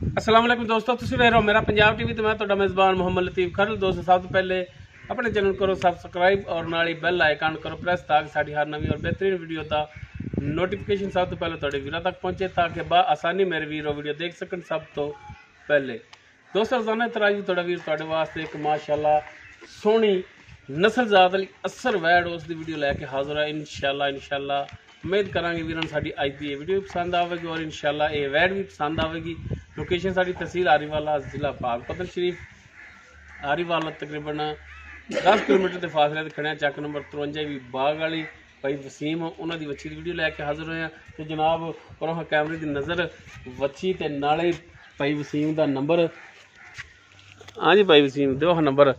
अस्सलाम वालेकुम दोस्तों, तुसीं वेख रहे हो मेरा पंजाब टीवी तो मैं तुहाडा मेज़बान मोहम्मद लतीफ़ खरल। दोस्तों सब तो पहले अपने चैनल करो सब्सक्राइब और नाल ही बेल आइकन करो प्रेस ताकि साडी हर नवी और बेहतरीन वीडियो का नोटिफिकेशन सब तो पहले तुहाडे वीरां तक पहुंचे ताकि आसानी मेरे वीर वीडियो देख सकन। सब तो पहले दोस्तों रोजाना तरह भी तुहाडा वीर तुहाडे वास्ते एक माशाअल्लाह सोहनी नस्ल जात वाली असर वैड उस दी वीडियो लैके हाजिर है। इंशाअल्लाह उम्मीद करांगे वीरों साडी अज दी वीडियो पसंद आवेगी और इंशाअल्लाह ये वैड भी पसंद आवेगी। लोकेशन साडी तहसील आरीवाला जिला पाकपतन शरीफ। आरीवाला तकरीबन 10 किलोमीटर के फासले ते खड़े चक नंबर 53 भी बाग वाली भाई वसीम उन्होंने वच्छी की वीडियो लैके हाजिर होए हैं। तो जनाब पर कैमरे की नज़र वच्छी ते नाले भाई वसीम का नंबर। हाँ जी भाई वसीम दो नंबर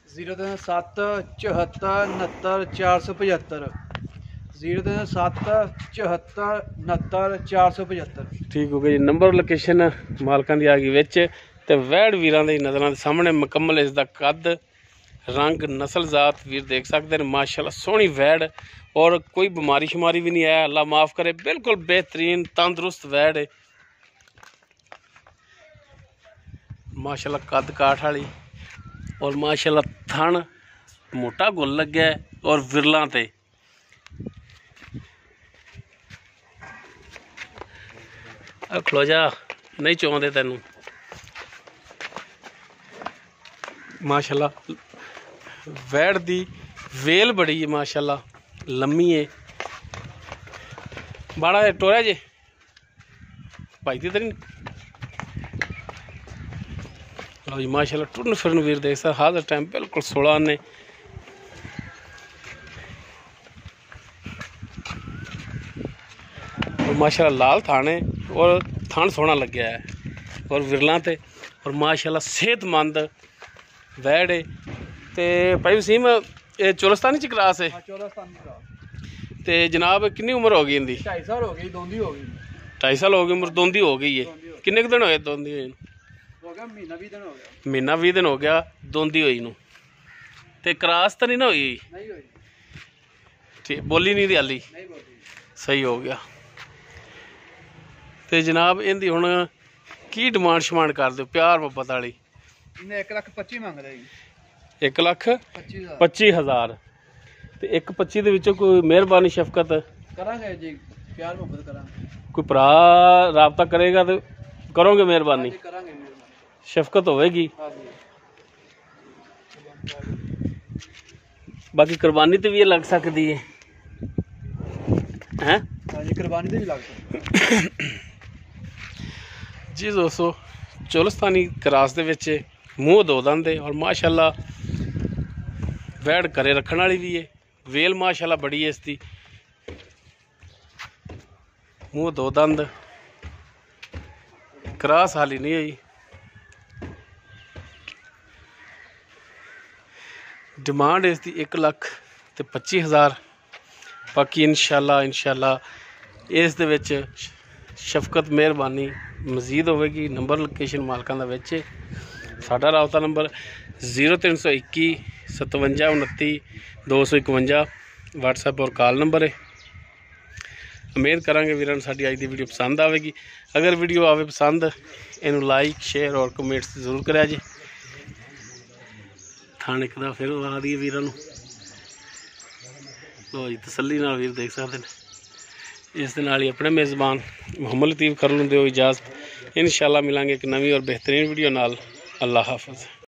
037 74 69 475 037 74 69 475। ठीक हो गया जी नंबर। लोकेशन मालकां दी आ गई विच ते वैड वीरां दी नज़रां दे सामने मुकम्मल इसदा कद रंग नस्ल जात वीर देख सकते हैं। माशाल्लाह सोहनी वैड और कोई बीमारी शुमारी भी नहीं है, अल्लाह माफ़ करे, बिल्कुल बेहतरीन तंदुरुस्त वैड है माशाल्लाह। कद काठ वाली और माशाल्लाह थन मोटा गुल लग्या है और विरलां ते खलो जा नहीं चाहते तेनू माशाल्लाह। वैड दी वेल बड़ी है माशाल्लाह, लम्मी है बड़ा टोरा जे भाई दी तरी लो जी माशाल्लाह। टुरन फिरन वीर देख सर हाजिर टाइम बिल्कुल 16 ने और माशाल्लाह लाल थाने और थान सोहना लग्या है और विरलां ते और माशाल्लाह सेहतमंद वैड है। ते भाई वसीम ये चोलस्तानी च क्रास है ते जनाब कितनी उम्र हो गई इनकी? 2.5 साल हो गई, दोंदी हो गई। 2.5 साल हो गई उम्र, दोंदी हो गई है। किन्ने दिन होए दोंदी हुई? हो गया महीना 20 दिन हो गया। महीना 20 दिन हो गया दोंदी हुई नूं ते क्रास तो नहीं ना हुई? नहीं हुई। ठीक बोली नहीं दी हाली? नहीं बोली। सही हो गया। तो जनाब इनकी हुण की डिमांड शमांड कर दो प्यार मुहब्बत वाली? इन्हें 1,25,000 मंग रहे। 1,25,000 तो 1,25,000 दे विचों कोई मेहरबानी शफकत करांगे जी, प्यार मुहब्बत करांगे। कोई भरा राबता करेगा तो करोगे मेहरबानी? करांगे मेहरबानी, शफकत होगी। बाकी कुर्बानी तो भी ये लग सकती है हैं? हाँ जी कुर्बानी तो भी लग सकती जी दोस्तों। चोलस्तानी क्रास दे विच मूँह दो दंद है और माशाल्लाह वैड घरे रखने वाली भी है। वेल माशाल्लाह बड़ी है इसकी, मूँह दो दंद, क्रास हाली नहीं हुई। डिमांड इसकी 1,25,000। बाकी इंशाल्लाह इस दे विच शफकत मेहरबानी मजीद होगी। नंबर लोकेशन मालकां दा विच है। साडा राबता नंबर 0321 57 29 251 व्हाट्सएप और कॉल नंबर है। उम्मीद करांगे वीरां नूं साडी अज दी वीडियो पसंद आवेगी। अगर वीडियो आवे पसंद इनू लाइक शेयर और कमेंट्स जरूर करा जी। थाने एक दा फिर आ दी वीरां नूं लो जी तसल्ली नाल वीर देख सकते हैं। इस दे नाल ही अपने मेज़बान मोहम्मद लतीफ़ खरल नूं दिओ इजाज़त। इंशाअल्लाह मिलांगे एक नवी और बेहतरीन वीडियो नाल। अल्लाह हाफ़िज़।